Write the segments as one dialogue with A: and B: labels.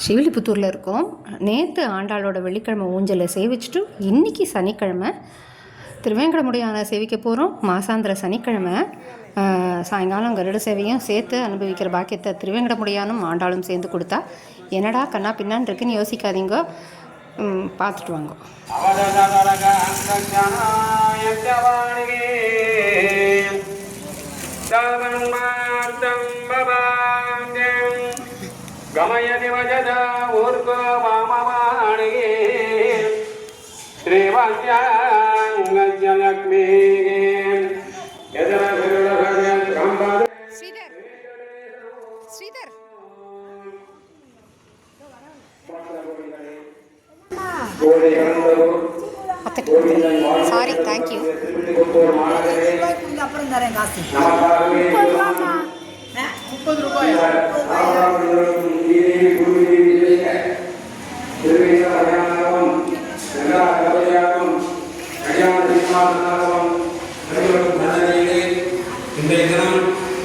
A: ஸ்ரீவில்லிபுத்தூரில் இருக்கோம். நேற்று ஆண்டாளோட வெள்ளிக்கிழமை ஊஞ்சலை சேவிச்சுட்டு இன்றைக்கி சனிக்கிழமை திருவேங்கடமுடியான சேவிக்க போகிறோம். மாசாந்திர சனிக்கிழமை சாயங்காலம் கருட சேவையும் சேர்த்து அனுபவிக்கிற பாக்கியத்தை திருவேங்கடமுடியானும் ஆண்டாளும் சேர்ந்து கொடுத்தா என்னடா கண்ணா பின்னான்னு இருக்குன்னு யோசிக்காதீங்க, பார்த்துட்டு வாங்க.
B: गमयति वजदा ऊर्को वामवाणिगे श्रीवास्याङ्गजलक्ष्मीगे यदरभिरुडभजन् गम्बद
A: श्रीधर சாரி, தேங்க்யூ. அப்புறம் தரேன் காசு. 30 ரூபாய்.
B: இன்றைய தினம்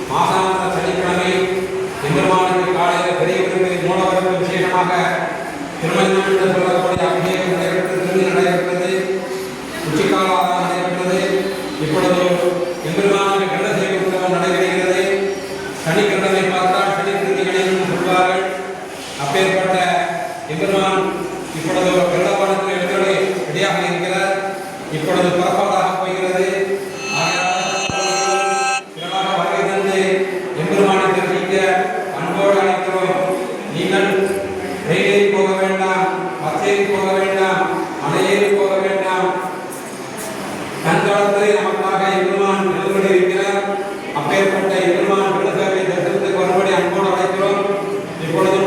B: மாசாந்திர சனிக்கிழமை எம்பெருமானுக்கு காலையில் பெரிய மூலவருக்கு விசேஷமாக திருமணம் என்று சொல்லக்கூடிய அபிஷேகம் நடைபெற்றது, நடைபெற்றது. உச்சிக்கால ஆராதனை நடைபெற்றது. இப்பொழுது எம்பெருமானுக்கு கண்ட சேவை நடைபெறுகிறது. சனிக்கிழமை பார்த்தால் சனி திருதிகளில் சொல்வார்கள். அப்பேற்பட்ட எம்பெருமான் இப்பொழுது வெள்ளப்பாடத்தில் எழுந்தொழி ரெடியாக இருக்கிறார். இப்பொழுது புறப்பாடாக போகிறது. திரளாக வருகை தந்து எம்பெருமானை தெரிவிக்க அன்போடு அழைக்கிறோம். நீங்கள் ரயிலேறி போக வேண்டாம், பஸ்ஸேறி போக வேண்டாம், மலையேறி போக வேண்டாம். தன்காலத்திலே நமக்காக எம்பெருமான் எழுந்தொழி இருக்கிறார். அப்பேற்பட்ட எம்பெருமான் வெள்ளசேவை தரிசனத்துக்கு வரும்படி அன்போடு அழைக்கிறோம். இப்பொழுது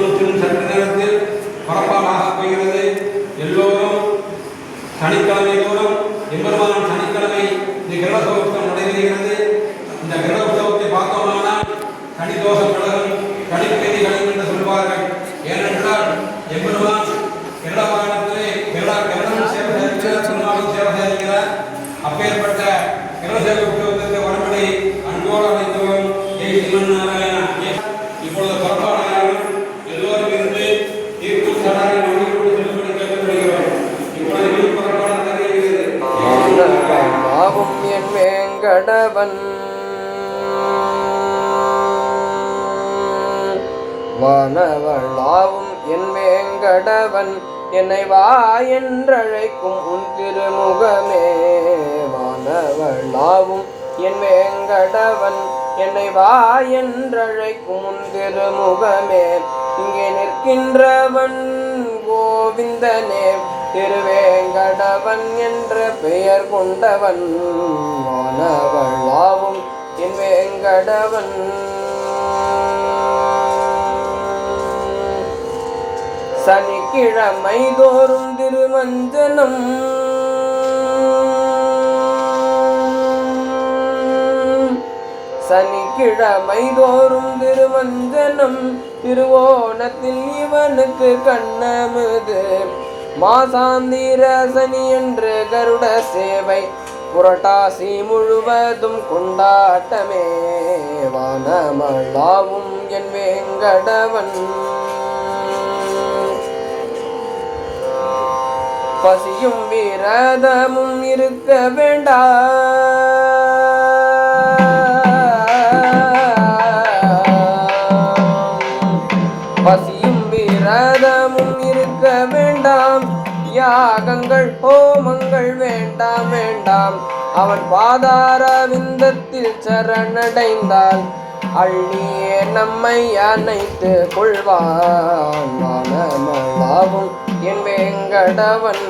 B: சற்று நேரத்தில் புறப்பாடாக போகிறது. எல்லோரும் சனிக்கிழமை தோறும் எம்பெருமான் சனிக்கிழமை இந்த கிரக உற்சவம் நடைபெறுகிறது. இந்த கிரக உற்சவத்தை பார்த்தோமானால் சனி தோஷம் கழகம் கணிப்பேதி கணிம் என்று சொல்வார்கள். ஏனென்றால் எம்பெருமான் எல்லா வாகனத்திலே கிரகம் சேவை செய்கிறார். அப்பேற்பட்ட கிரக சேவை உற்சவத்திற்கு வரும்படி அன்போடு அழைத்தோம். நாராயணா. இப்பொழுது புறப்பாடாளர்கள் எல்லோரும் இருந்து தீர்க்கும் சடாரை நம்பிக்கொண்டு செல்லும்படி கேட்டுக்கொள்கிறோம். இப்பொழுது புறப்பாடு நடைபெறுகிறது.
C: என் வேங்கடவன் வானவளாவும் என் வேங்கடவன் என்னை வா என்றழைக்கும் உன் திருமுகமே. வானவளாவும் என் வேங்கடவன் என்னை வா என்றழைக்கும் உன் திருமுகமே. இங்கே நிற்கின்றவன் கோவிந்தனே, திருவேங்கடவன் என்ற பெயர் கொண்டவன். வானவளாவும் என் வேங்கடவன் சனிக்கிழமை தோறும் திருமஞ்சனம் சனிக்கிழமை தோறும் திருமஞ்சனம் திருவோணத்தில் இவனுக்கு கண்ணமுது. மாசாந்திர சனி என்று கருட சேவை புரட்டாசி முழுவதும் கொண்டாட்டமே. வானமளாவும் என் வேங்கடவன் பசியும் விரதமும் இருக்க பசியும் விரதமும் இருக்க வேண்டாம். யாகங்கள் ஹோமங்கள் வேண்டாம் வேண்டாம். அவன் பாதார விந்தத்தில் சரணடைந்தால் அள்ளியே நம்மை அணைத்து கொள்வான். வானமளாவும் என் வேங்கடவன்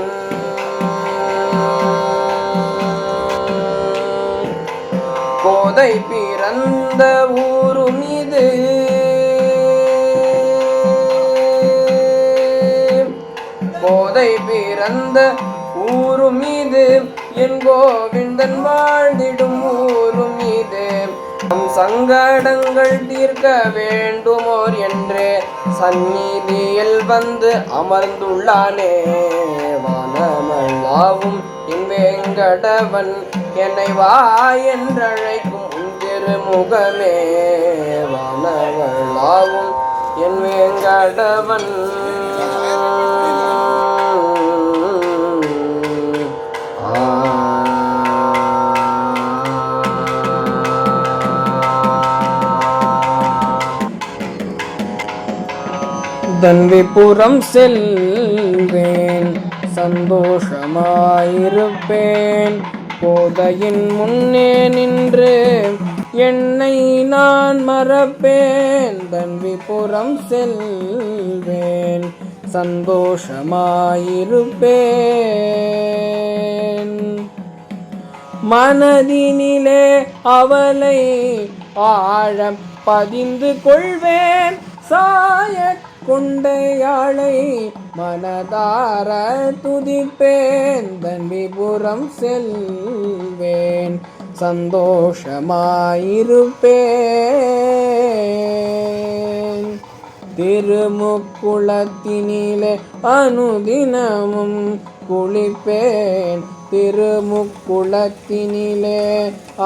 C: கோதை பிறந்த ஊரு மீது கோதை பிறந்த ஊரு மீது என் கோவிந்தன் வாழ்ந்திடும் ஊரு மீது சங்கடங்கள் தீர்க்க வேண்டுமோர் என்று சந்நிதியில் வந்து அமர்ந்துள்ளானே. வானமளாவும் என் வேங்கடவன் என்னை வா என்றழைக்கும் உன் திருமுகமே. வானவளாவும் என் வேங்கடவன் தன்விபுரம் செல்வேன் சந்தோஷமாயிருப்பேன். கோதையின் முன்னே நின்று என்னை நான் மறப்பேன். தன்விபுரம் செல்வேன் சந்தோஷமாயிருப்பேன். மனதினிலே அவளை ஆழம் பதிந்து கொள்வேன். சாய கொண்டையாளை மனதார துதிப்பேன். தன்விபுரம் செல்வேன் சந்தோஷமாயிருப்பேன். திருமுக்குளத்தினிலே அனுதினமும் குளிப்பேன். திருமுக்குளத்தினிலே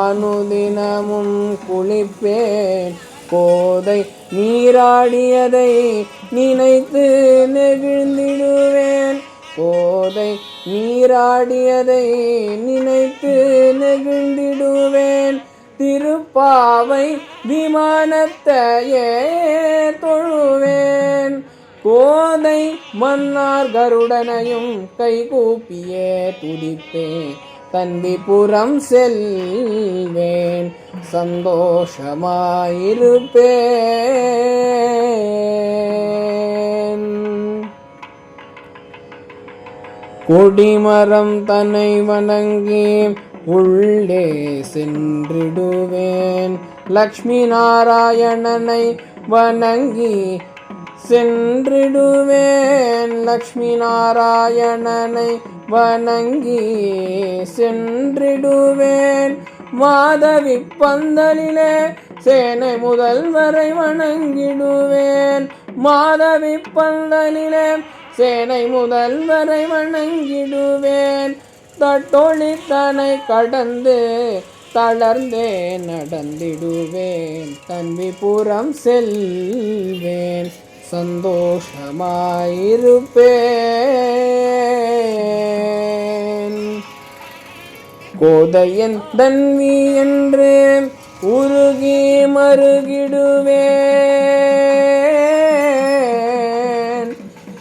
C: அனுதினமும் குளிப்பேன். கோதை நீராடியதை நினைத்து நெகிழ்ந்திடுவேன். கோதை நீராடியதை நினைத்து நெகிழ்ந்திடுவேன். திருப்பாவை விமானத்தையே தொழுவேன். கோதை மன்னார் கருடனையும் கைகூப்பியே துதிப்பேன். தன்விபுரம் செல்வேன் சந்தோஷமாயிருப்பேன். கொடிமரம் தன்னை வணங்கி உள்ளே சென்றிடுவேன். லக்ஷ்மி நாராயணனை வணங்கி சென்றிடுவேன். லக்ஷ்மி நாராயணனை வணங்கி சென்றிடுவேன். மாதவி பந்தலிலே சேனை முதல்வரை வணங்கிடுவேன். மாதவி பந்தலிலே சேனை முதல்வரை வணங்கிடுவேன். தட்டொழித்தனை கடந்து தளர்ந்தே நடந்திடுவேன். தன்விபுரம் செல்வேன் சந்தோஷமாயிருப்பேன். கோதையன் தன்வி என்று உருகி மருகிடுவேன்.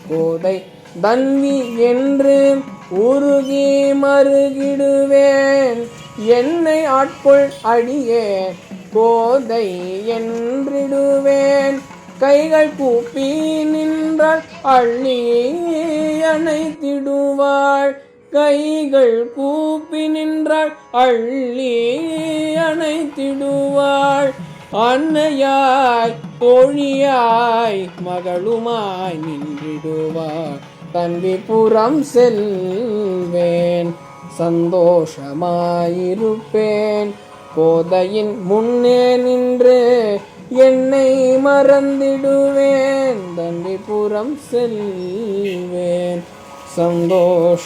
C: கோதை தன்வி என்று உருகி மருகிடுவேன். என்னை ஆட்கொள் அடியே கோதை என்றிடுவேன். கைகள் கூப்பி நின்றாள் அள்ளி அணைத்திடுவாள். கைகள் கூப்பி நின்றாள் அள்ளி அணைத்திடுவாள். அன்னையாய் தோழியாய் மகளுமாய் நின்றிடுவாள். தன்விபுரம் செல்வேன் சந்தோஷமாயிருப்பேன். கோதையின் முன்னே நின்று என்னை மறந்திடுவேன். தன்விபுரம் செல்வேன் சந்தோஷமாயிருப்பேன்.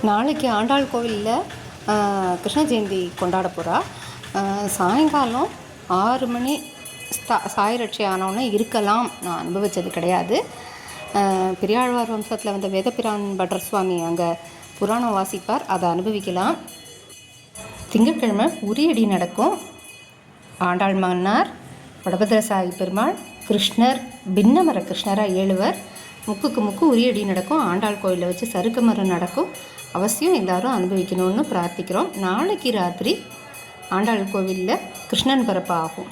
A: நாளைக்கு ஆண்டாள் கோவிலில் கிருஷ்ண ஜெயந்தி கொண்டாட போகிறா. சாயங்காலம் 6 மணி சாயரட்சை ஆனவொன்னே இருக்கலாம். நான் அனுபவித்தது கிடையாது. பெரியாழ்வார் வம்சத்தில் வந்த வேதபிரான் பட்டர் சுவாமி அங்கே புராணம் வாசிப்பார், அதை அனுபவிக்கலாம். திங்கட்கிழமை உரியடி நடக்கும். ஆண்டாள் மன்னார், வடபத்திரசாயி பெருமாள், கிருஷ்ணர், பின்னமர கிருஷ்ணராக 7 முக்குக்கு முக்கு உரியடி நடக்கும். ஆண்டாள் கோயிலில் வச்சு சறுக்கு மரம் நடக்கும். அவசியம் எல்லாரும் அனுபவிக்கணும்னு பிரார்த்திக்கிறோம். நாளைக்கு ராத்திரி ஆண்டாள் கோவிலில் கிருஷ்ணன் பிறப்பு ஆகும்.